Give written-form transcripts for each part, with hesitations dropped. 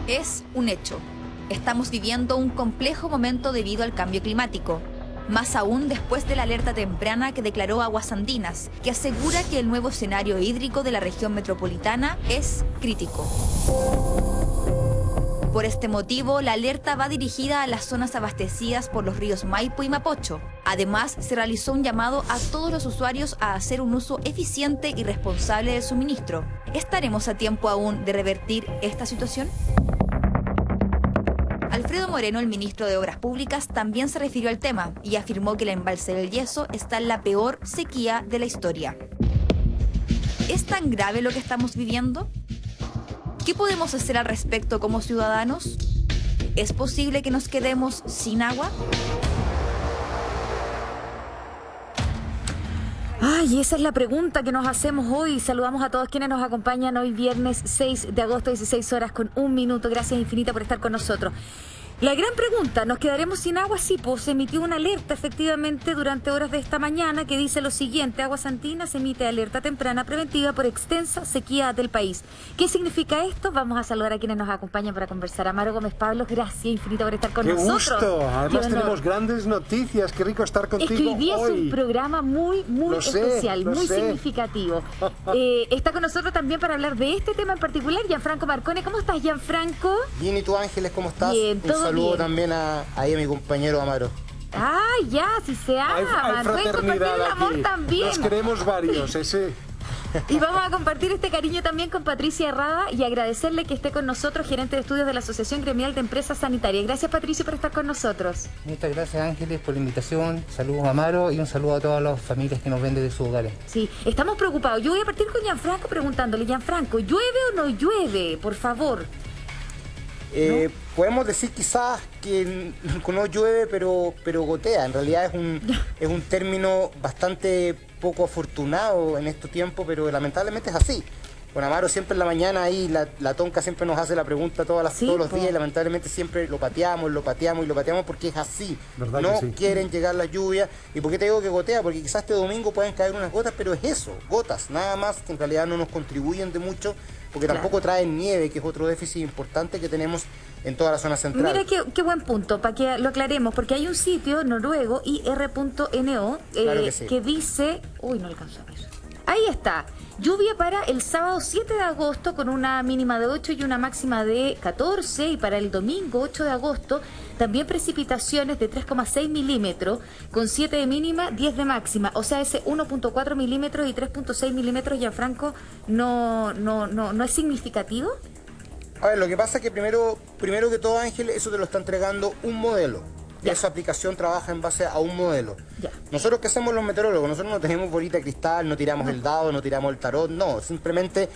Es un hecho. Estamos viviendo un complejo momento debido al cambio climático. Más aún después de la alerta temprana que declaró Aguas Andinas, que asegura que el nuevo escenario hídrico de la región metropolitana es crítico. Por este motivo, la alerta va dirigida a las zonas abastecidas por los ríos Maipo y Mapocho. Además, se realizó un llamado a todos los usuarios a hacer un uso eficiente y responsable del suministro. ¿Estaremos a tiempo aún de revertir esta situación? Alfredo Moreno, el ministro de Obras Públicas, también se refirió al tema y afirmó que el embalse del Yeso está en la peor sequía de la historia. ¿Es tan grave lo que estamos viviendo? ¿Qué podemos hacer al respecto como ciudadanos? ¿Es posible que nos quedemos sin agua? Ay, esa es la pregunta que nos hacemos hoy. Saludamos a todos quienes nos acompañan hoy viernes 6 de agosto, 16 horas con 1 minuto. Gracias infinita por estar con nosotros. La gran pregunta, ¿nos quedaremos sin agua? Sí, pues se emitió una alerta efectivamente durante horas de esta mañana que dice lo siguiente: Aguas Andinas emite alerta temprana preventiva por extensa sequía del país. ¿Qué significa esto? Vamos a saludar a quienes nos acompañan para conversar. Amaro Gómez Pablos, gracias infinita por estar con nosotros. ¡Qué gusto! Además tenemos grandes noticias, qué rico estar contigo hoy. Es que hoy día es un programa muy especial, muy significativo. Está con nosotros también para hablar de este tema en particular Gianfranco Marcone. ¿Cómo estás, Gianfranco? Bien, ¿y tú, Ángeles, cómo estás? Bien, todo un saludo bien. También a mi compañero Amaro. Ah, ya, si se aman. Hay Pueden compartir el amor aquí. también. Nos queremos varios, ese. Y vamos a compartir este cariño también con Patricia Herrada y agradecerle que esté con nosotros, gerente de estudios de la Asociación Gremial de Empresas Sanitarias. Gracias, Patricio, por estar con nosotros. Muchas gracias, Ángeles, por la invitación. Saludos a Amaro y un saludo a todas las familias que nos ven desde sus hogares. Sí, estamos preocupados. Yo voy a partir con Gianfranco preguntándole, Gianfranco, ¿llueve o no llueve? Por favor. ¿No? Podemos decir quizás que no llueve, pero gotea. En realidad es un término bastante poco afortunado en estos tiempos, pero lamentablemente es así. Con Amaro siempre en la mañana ahí, la Tonca siempre nos hace la pregunta todos los días y lamentablemente siempre lo pateamos porque es así. No quieren llegar las lluvias. ¿Y por qué te digo que gotea? Porque quizás este domingo pueden caer unas gotas, pero es eso, gotas, nada más, que en realidad no nos contribuyen de mucho, porque tampoco traen nieve, que es otro déficit importante que tenemos en toda la zona central. Mira qué buen punto, para que lo aclaremos, porque hay un sitio noruego, ir.no, claro sí. que dice... Uy, no alcanzo a ver. Ahí está. Lluvia para el sábado 7 de agosto con una mínima de 8 y una máxima de 14. Y para el domingo 8 de agosto también precipitaciones de 3,6 milímetros con 7 de mínima, 10 de máxima. O sea, ese 1,4 milímetros y 3,6 milímetros, Gianfranco, no es significativo. A ver, lo que pasa es que primero que todo, Ángel, eso te lo está entregando un modelo. Ya. Esa aplicación trabaja en base a un modelo. Ya. Nosotros que somos los meteorólogos, nosotros no tenemos bolita de cristal, no tiramos el dado, no tiramos el tarot, no, simplemente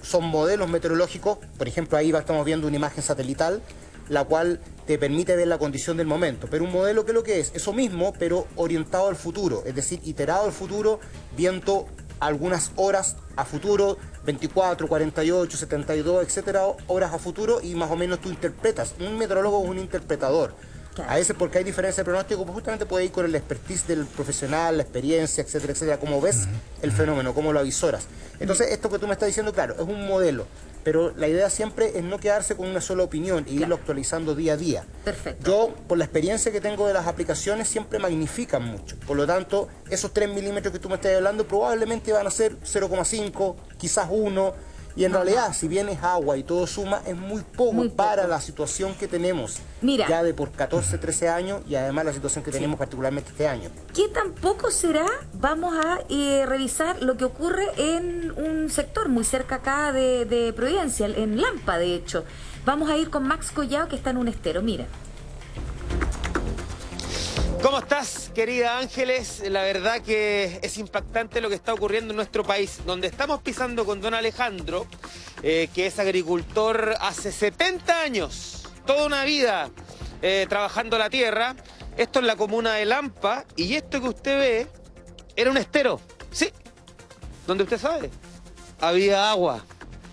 son modelos meteorológicos. Por ejemplo, ahí estamos viendo una imagen satelital, la cual te permite ver la condición del momento. Pero un modelo, ¿qué es lo que es? Eso mismo, pero orientado al futuro, es decir, iterado al futuro, viendo algunas horas a futuro, 24, 48, 72, etcétera, horas a futuro, y más o menos tú interpretas. Un meteorólogo es un interpretador. Claro. A veces, porque hay diferencia de pronóstico, pues justamente puede ir con el expertise del profesional, la experiencia, etcétera, etcétera, cómo ves el fenómeno, cómo lo avisoras. Entonces, esto que tú me estás diciendo, claro, es un modelo, pero la idea siempre es no quedarse con una sola opinión y irlo actualizando día a día. Perfecto. Yo, por la experiencia que tengo de las aplicaciones, siempre magnifican mucho. Por lo tanto, esos 3 milímetros que tú me estás hablando probablemente van a ser 0,5, quizás 1. Y en realidad, si bien es agua y todo suma, es muy poco para la situación que tenemos. Mira, ya de por 14, 13 años y además la situación que tenemos particularmente este año. ¿Qué tan poco será? Vamos a revisar lo que ocurre en un sector muy cerca acá de Providencia, en Lampa, de hecho. Vamos a ir con Max Collado, que está en un estero. Mira. ¿Cómo estás, querida Ángeles? La verdad que es impactante lo que está ocurriendo en nuestro país, donde estamos pisando con don Alejandro, que es agricultor hace 70 años, toda una vida trabajando la tierra. Esto es la comuna de Lampa, y esto que usted ve era un estero, sí, donde usted sabe, había agua.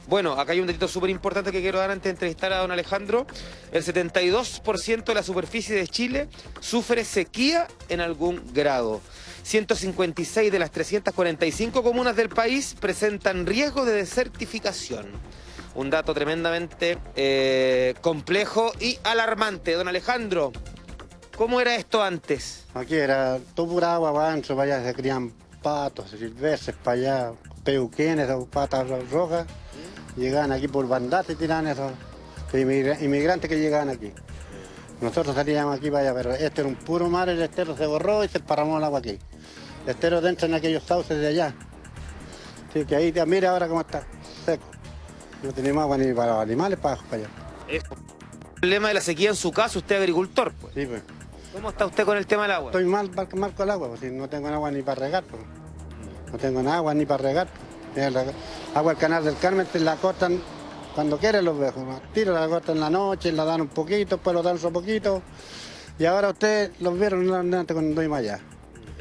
Bueno, acá hay un datito súper importante que quiero dar antes de entrevistar a don Alejandro. El 72% de la superficie de Chile sufre sequía en algún grado. 156 de las 345 comunas del país presentan riesgo de desertificación. un dato tremendamente complejo y alarmante. Don Alejandro, ¿cómo era esto antes? Aquí era todo pura agua para adentro, para allá se crían patos silvestres, para allá peuquines o patas rojas. Llegaban aquí por bandas y tiraban esos inmigrantes que llegaban aquí. Nosotros salíamos aquí para allá, pero este era un puro mar, el estero se borró y se parramó el agua aquí. El estero entra en aquellos sauces de allá. Así que ahí, mira ahora cómo está, seco. No tenemos agua ni para los animales para allá. El problema de la sequía en su casa, usted es agricultor, pues. Sí, pues. ¿Cómo está usted con el tema del agua? Estoy mal con el agua, pues, si no tengo agua ni para regar. Pues. No tengo agua ni para regar. El agua del Canal del Carmen la cortan cuando quieren los viejos. Tiro la cortan en la noche, la dan un poquito, después lo dan otro poquito. Y ahora ustedes los vieron antes cuando estoy más allá.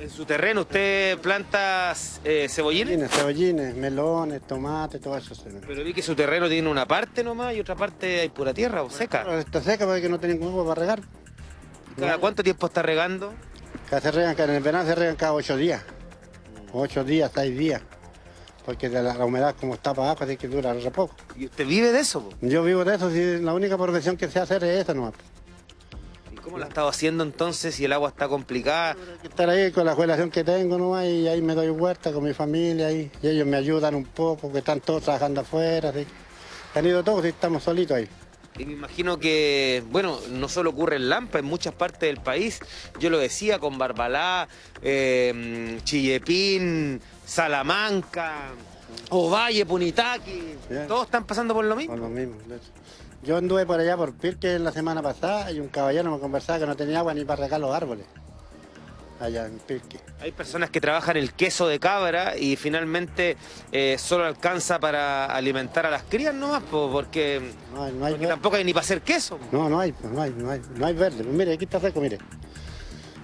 ¿En su terreno usted planta cebollines? Cebollines, melones, tomates, todo eso. Pero vi que su terreno tiene una parte nomás y otra parte hay pura tierra o seca. Está seca porque no tienen agua para regar. ¿Cada cuánto tiempo está regando? En el verano se regan cada 8 días. 8 días, 6 días. Porque de la humedad como está para abajo, así que dura re poco. ¿Y usted vive de eso, po? Yo vivo de eso, sí, la única profesión que sé hacer es esa nomás. ¿Y cómo la ha estado haciendo entonces si el agua está complicada? Hay que estar ahí con la jubilación que tengo nomás y ahí me doy huerta con mi familia ahí, y ellos me ayudan un poco, que están todos trabajando afuera, así. Han ido todos y estamos solitos ahí. Y me imagino que, bueno, no solo ocurre en Lampa, en muchas partes del país. Yo lo decía con Barbalá, Chillepín, Salamanca, Ovalle, Punitaqui. Bien. Todos están pasando por lo mismo. Con lo mismo. Yo anduve por allá por Pirque la semana pasada y un caballero me conversaba que no tenía agua ni para regar los árboles. Allá en Pirque. Hay personas que trabajan el queso de cabra y finalmente solo alcanza para alimentar a las crías nomás, porque Porque tampoco hay ni para hacer queso. No hay verde. Pues mire, aquí está seco, mire.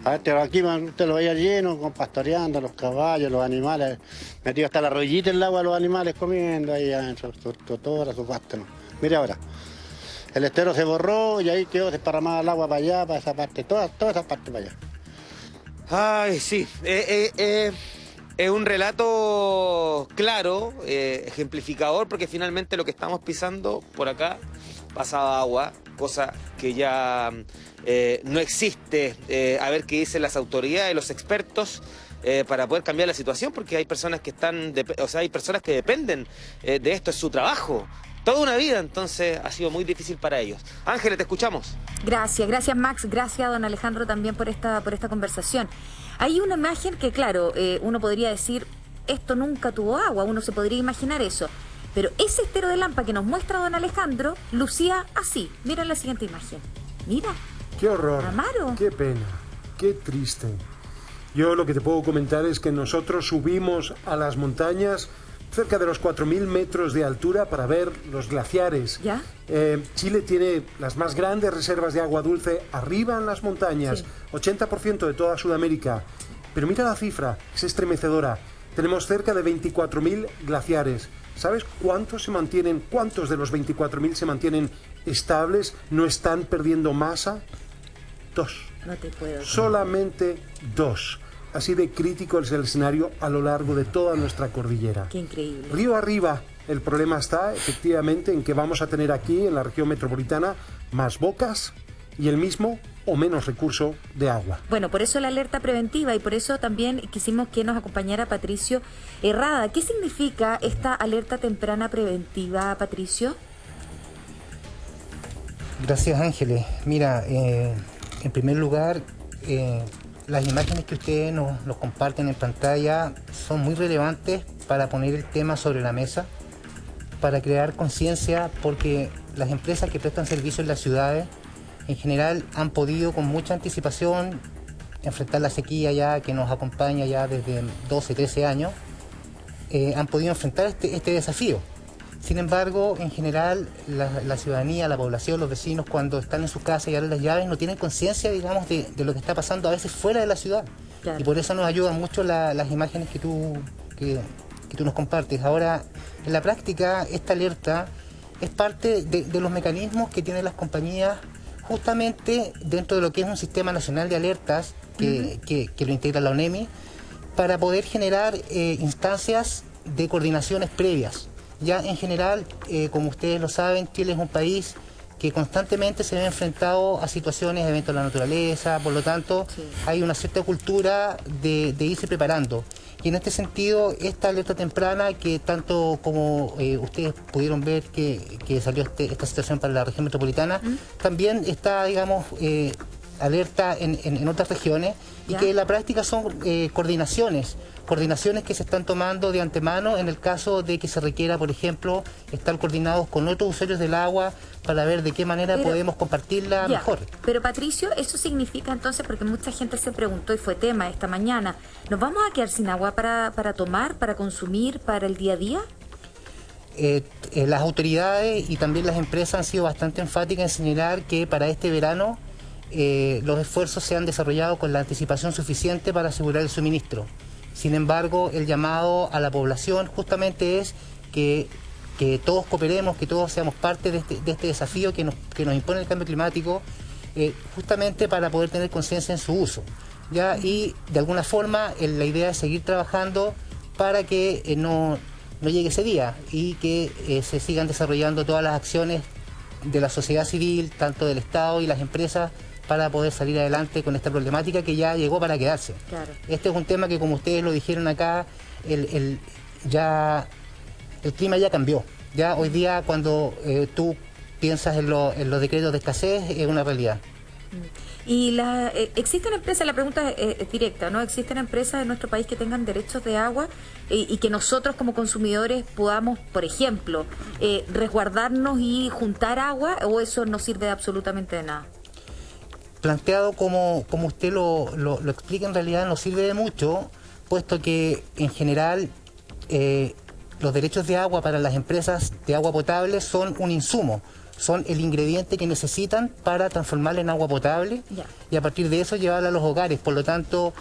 A ver, aquí usted lo veía lleno, con pastoreando los caballos, los animales, metido hasta la rollita en el agua, los animales comiendo ahí adentro, su tora, su pasto. ¿No? Mire ahora, el estero se borró y ahí quedó desparramada el agua para allá, para esa parte, toda esa parte para allá. Ay, sí. Es un relato claro, ejemplificador, porque finalmente lo que estamos pisando por acá pasaba agua, cosa que ya no existe. A ver qué dicen las autoridades, los expertos, para poder cambiar la situación, porque hay personas que hay personas que dependen de esto, es su trabajo. Toda una vida, entonces ha sido muy difícil para ellos. Ángeles, te escuchamos. Gracias Max, gracias don Alejandro también por esta conversación. Hay una imagen que claro, uno podría decir, esto nunca tuvo agua, uno se podría imaginar eso. Pero ese estero de Lampa que nos muestra don Alejandro lucía así. Mira la siguiente imagen. Mira. Qué horror. Amaro. Qué pena. Qué triste. Yo lo que te puedo comentar es que nosotros subimos a las montañas cerca de los 4.000 metros de altura para ver los glaciares. ¿Ya? Chile tiene las más grandes reservas de agua dulce arriba en las montañas, sí. 80% de toda Sudamérica. Pero mira la cifra, es estremecedora. Tenemos cerca de 24.000 glaciares. ¿Sabes cuántos de los 24.000 se mantienen estables, no están perdiendo masa? 2. No te puedo. Solamente 2. Así de crítico es el escenario a lo largo de toda nuestra cordillera. Qué increíble. Río arriba, el problema está efectivamente en que vamos a tener aquí, en la región metropolitana, más bocas y el mismo o menos recurso de agua. Bueno, por eso la alerta preventiva y por eso también quisimos que nos acompañara Patricio Herrada. ¿Qué significa esta alerta temprana preventiva, Patricio? Gracias, Ángeles. Mira, en primer lugar, las imágenes que ustedes nos comparten en pantalla son muy relevantes para poner el tema sobre la mesa, para crear conciencia, porque las empresas que prestan servicio en las ciudades en general han podido con mucha anticipación enfrentar la sequía ya que nos acompaña ya desde 12, 13 años, han podido enfrentar este desafío. Sin embargo, en general, la ciudadanía, la población, los vecinos, cuando están en sus casas y abren las llaves, no tienen conciencia, digamos, de lo que está pasando a veces fuera de la ciudad. Claro. Y por eso nos ayudan mucho las imágenes que tú nos compartes. Ahora, en la práctica, esta alerta es parte de los mecanismos que tienen las compañías justamente dentro de lo que es un sistema nacional de alertas que lo integra la ONEMI, para poder generar instancias de coordinaciones previas. Ya en general, como ustedes lo saben, Chile es un país que constantemente se ve enfrentado a situaciones, eventos de la naturaleza, por lo tanto hay una cierta cultura de irse preparando. Y en este sentido, esta alerta temprana, que tanto como ustedes pudieron ver que salió esta situación para la región metropolitana, también está, digamos, alerta en otras regiones, y que en la práctica son coordinaciones que se están tomando de antemano en el caso de que se requiera, por ejemplo, estar coordinados con otros usuarios del agua para ver de qué manera podemos compartirla mejor. Pero Patricio, eso significa entonces, porque mucha gente se preguntó y fue tema esta mañana, ¿nos vamos a quedar sin agua para tomar, para consumir, para el día a día? Las autoridades y también las empresas han sido bastante enfáticas en señalar que para este verano los esfuerzos se han desarrollado con la anticipación suficiente para asegurar el suministro. Sin embargo, el llamado a la población justamente es que todos cooperemos, que todos seamos parte de este desafío que nos impone el cambio climático, justamente para poder tener conciencia en su uso. ¿Ya? Y de alguna forma la idea es seguir trabajando para que no llegue ese día y que se sigan desarrollando todas las acciones de la sociedad civil, tanto del Estado y las empresas, para poder salir adelante con esta problemática que ya llegó para quedarse. Claro. Este es un tema que, como ustedes lo dijeron acá, el clima ya cambió. Ya hoy día, cuando tú piensas en los decretos de escasez, es una realidad. Y existen empresas, la pregunta es directa, ¿no? ¿Existen empresas en nuestro país que tengan derechos de agua y que nosotros como consumidores podamos, por ejemplo, resguardarnos y juntar agua, o eso no sirve absolutamente de nada? Planteado como usted lo explica, en realidad no sirve de mucho, puesto que en general los derechos de agua para las empresas de agua potable son un insumo, son el ingrediente que necesitan para transformarla en agua potable y a partir de eso llevarla a los hogares. Por lo tanto,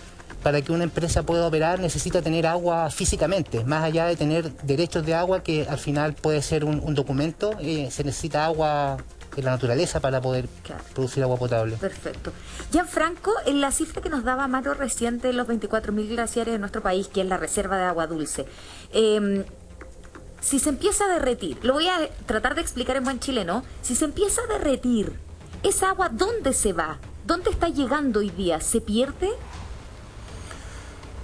para que una empresa pueda operar necesita tener agua físicamente, más allá de tener derechos de agua, que al final puede ser un documento, se necesita agua en la naturaleza para poder producir agua potable. Perfecto. Gianfranco, en la cifra que nos daba Maro reciente de los 24.000 glaciares de nuestro país, que es la reserva de agua dulce, si se empieza a derretir, lo voy a tratar de explicar en buen chileno, si se empieza a derretir, ¿esa agua dónde se va? ¿Dónde está llegando hoy día? ¿Se pierde?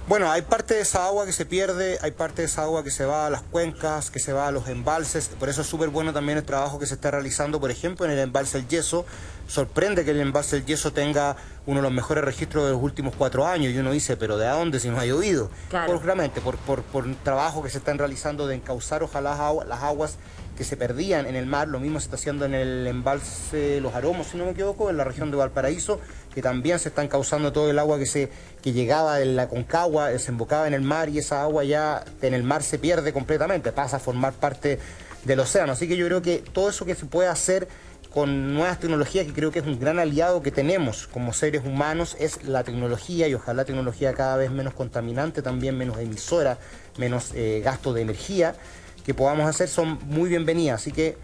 Bueno, hay parte de esa agua que se pierde, hay parte de esa agua que se va a las cuencas, que se va a los embalses. Por eso es súper bueno también el trabajo que se está realizando, por ejemplo, en el embalse El Yeso. Sorprende que el embalse El Yeso tenga uno de los mejores registros de los últimos 4 años. Y uno dice, ¿pero de dónde si no ha llovido? Claro. Por un trabajo que se están realizando de encauzar ojalá las aguas que se perdían en el mar. Lo mismo se está haciendo en el embalse Los Aromos, si no me equivoco, en la región de Valparaíso, que también se está encauzando todo el agua que llegaba de la Concagua, desembocaba en el mar, y esa agua ya en el mar se pierde completamente, pasa a formar parte del océano. Así que yo creo que todo eso que se puede hacer con nuevas tecnologías, que creo que es un gran aliado que tenemos como seres humanos, es la tecnología, y ojalá tecnología cada vez menos contaminante, también menos emisora, menos gasto de energía, que podamos hacer, son muy bienvenidas. Así que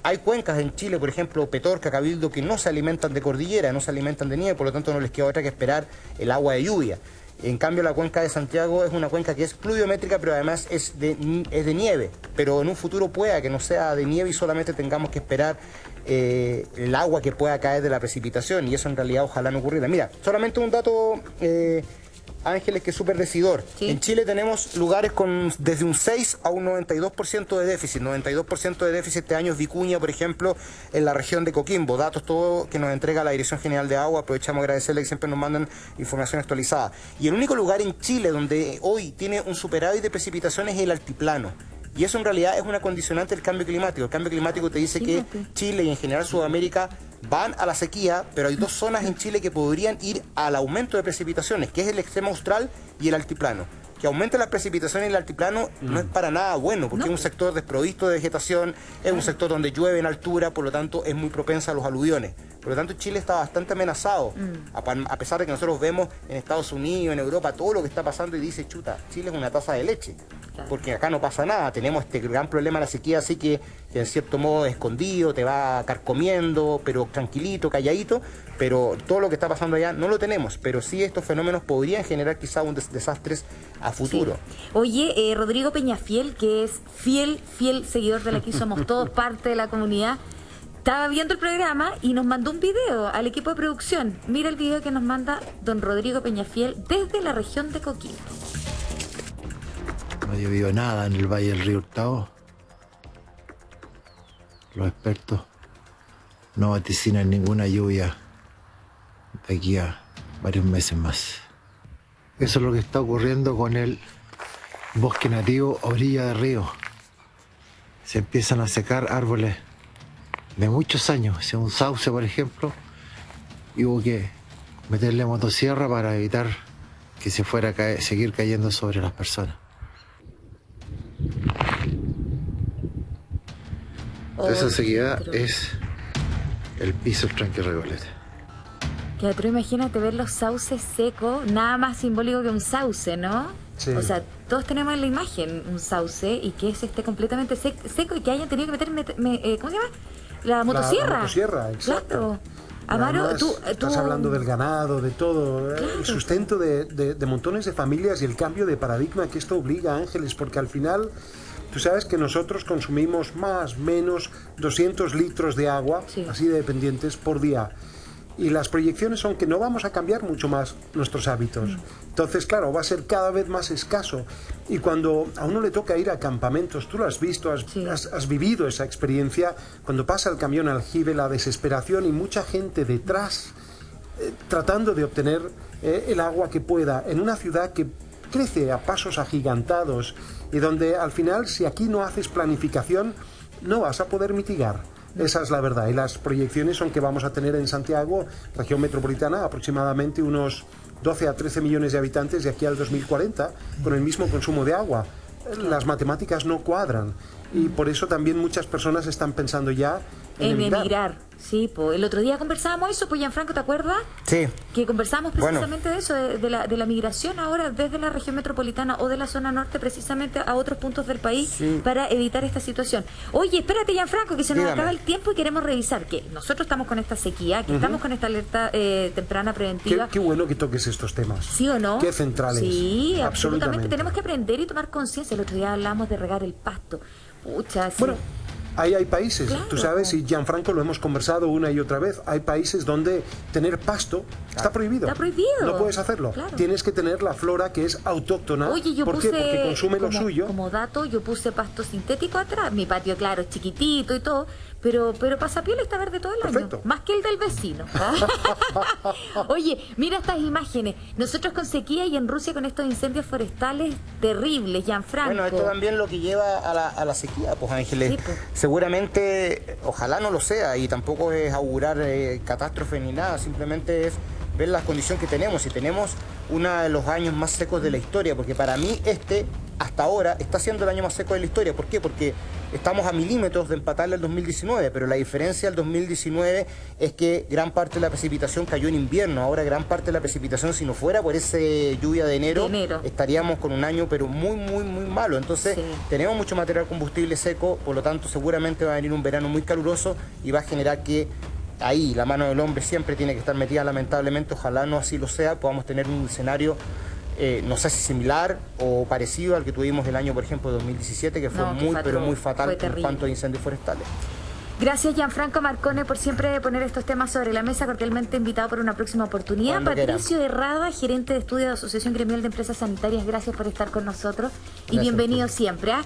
hay cuencas en Chile, por ejemplo, Petorca, Cabildo, que no se alimentan de cordillera, no se alimentan de nieve, por lo tanto no les queda otra que esperar el agua de lluvia. En cambio, la cuenca de Santiago es una cuenca que es pluviométrica, pero además es de nieve. Pero en un futuro pueda que no sea de nieve y solamente tengamos que esperar el agua que pueda caer de la precipitación, y eso en realidad ojalá no ocurriera. Mira, solamente un dato, Ángeles, que es súper decidor. ¿Sí? En Chile tenemos lugares con desde un 6 a un 92% de déficit. 92% de déficit este año es Vicuña, por ejemplo, en la región de Coquimbo. Datos todo que nos entrega la Dirección General de Agua. Aprovechamos a agradecerle que siempre nos mandan información actualizada. Y el único lugar en Chile donde hoy tiene un superávit de precipitaciones es el altiplano. Y eso en realidad es una condicionante del cambio climático. El cambio climático te dice que Chile y en general Sudamérica van a la sequía, pero hay 2 zonas en Chile que podrían ir al aumento de precipitaciones, que es el extremo austral y el altiplano. Que aumente las precipitaciones en el altiplano no es para nada bueno, porque es un sector desprovisto de vegetación, es un sector donde llueve en altura, por lo tanto es muy propensa a los aluviones. Por lo tanto, Chile está bastante amenazado, a pesar de que nosotros vemos en Estados Unidos, en Europa, todo lo que está pasando y dice, chuta, Chile es una taza de leche. porque acá no pasa nada, tenemos este gran problema de la sequía, así que en cierto modo escondido, te va carcomiendo, pero tranquilito, calladito, pero todo lo que está pasando allá no lo tenemos, pero sí estos fenómenos podrían generar quizá un desastres a futuro. Sí. Oye, Rodrigo Peñafiel, que es fiel seguidor de la Aquí Somos Todos, parte de la comunidad, estaba viendo el programa y nos mandó un video al equipo de producción. Mira el video que nos manda don Rodrigo Peñafiel desde la región de Coquimbo. No ha llovido nada en el Valle del Río Hurtado. Los expertos no vaticinan ninguna lluvia de aquí a varios meses más. Eso es lo que está ocurriendo con el bosque nativo a orilla del río. Se empiezan a secar árboles de muchos años. O sea, un sauce, por ejemplo, y hubo que meterle motosierra para evitar que se fuera a seguir cayendo sobre las personas. Esa sequedad es el piso del tranque Recoleta. Pero imagínate ver los sauces secos, nada más simbólico que un sauce, ¿no? Sí. O sea, todos tenemos en la imagen un sauce y que esté completamente seco y que hayan tenido que meter, ¿cómo se llama? La motosierra. La motosierra, exacto. Claro. Amaro, Además, tú estás hablando del ganado, de todo, el sustento de montones de familias y el cambio de paradigma que esto obliga a Ángeles, porque al final tú sabes que nosotros consumimos más o menos 200 litros de agua, así de dependientes, por día. Y las proyecciones son que no vamos a cambiar mucho más nuestros hábitos. Entonces, claro, va a ser cada vez más escaso. Y cuando a uno le toca ir a campamentos, tú lo has visto, has vivido esa experiencia, cuando pasa el camión al aljibe, la desesperación y mucha gente detrás tratando de obtener el agua que pueda, en una ciudad que crece a pasos agigantados y donde al final, si aquí no haces planificación, no vas a poder mitigar. Esa es la verdad, y las proyecciones son que vamos a tener en Santiago, región metropolitana, aproximadamente unos 12 a 13 millones de habitantes de aquí al 2040, con el mismo consumo de agua. Las matemáticas no cuadran, y por eso también muchas personas están pensando ya en emigrar. Sí, pues el otro día conversábamos eso, pues Gianfranco, ¿te acuerdas? Sí. Que conversábamos precisamente de eso, de la migración ahora desde la región metropolitana o de la zona norte precisamente a otros puntos del país para evitar esta situación. Oye, espérate, Gianfranco, que se nos acaba el tiempo y queremos revisar que nosotros estamos con esta sequía, que estamos con esta alerta temprana preventiva. Qué bueno que toques estos temas. ¿Sí o no? Qué centrales. Sí, absolutamente. Tenemos que aprender y tomar conciencia. El otro día hablamos de regar el pasto. Pucha, sí. Bueno, ahí hay países, tú sabes, y Gianfranco lo hemos conversado una y otra vez, hay países donde tener pasto está prohibido. Está prohibido. No puedes hacerlo. Claro. Tienes que tener la flora que es autóctona. Oye, yo ¿Por puse, qué? Porque consume lo suyo. Como dato, yo puse pasto sintético atrás. Mi patio, claro, es chiquitito y todo, pero Pasapiola está verde todo el Perfecto. año. Más que el del vecino. Oye, mira estas imágenes. Nosotros con sequía y en Rusia con estos incendios forestales terribles, Gianfranco. Bueno, esto también lo que lleva a la sequía, pues Ángeles. Sí, pues. Seguramente, ojalá no lo sea, y tampoco es augurar catástrofe ni nada, simplemente es ver la condición que tenemos. Y tenemos uno de los años más secos de la historia, porque para mí hasta ahora, está siendo el año más seco de la historia. ¿Por qué? Porque estamos a milímetros de empatarle al 2019, pero la diferencia del 2019 es que gran parte de la precipitación cayó en invierno. Ahora gran parte de la precipitación, si no fuera por esa lluvia de enero, estaríamos con un año pero muy malo. Entonces tenemos mucho material combustible seco, por lo tanto seguramente va a venir un verano muy caluroso y va a generar que ahí la mano del hombre siempre tiene que estar metida, lamentablemente. Ojalá no así lo sea, podamos tener un escenario no sé si similar o parecido al que tuvimos el año, por ejemplo, 2017, que fue muy fatal en cuanto a incendios forestales. Gracias, Gianfranco Marcone, por siempre poner estos temas sobre la mesa, cordialmente invitado para una próxima oportunidad. Cuando Patricio Herrada, gerente de estudio de Asociación Gremial de Empresas Sanitarias, gracias por estar con nosotros y Gracias, bienvenido siempre.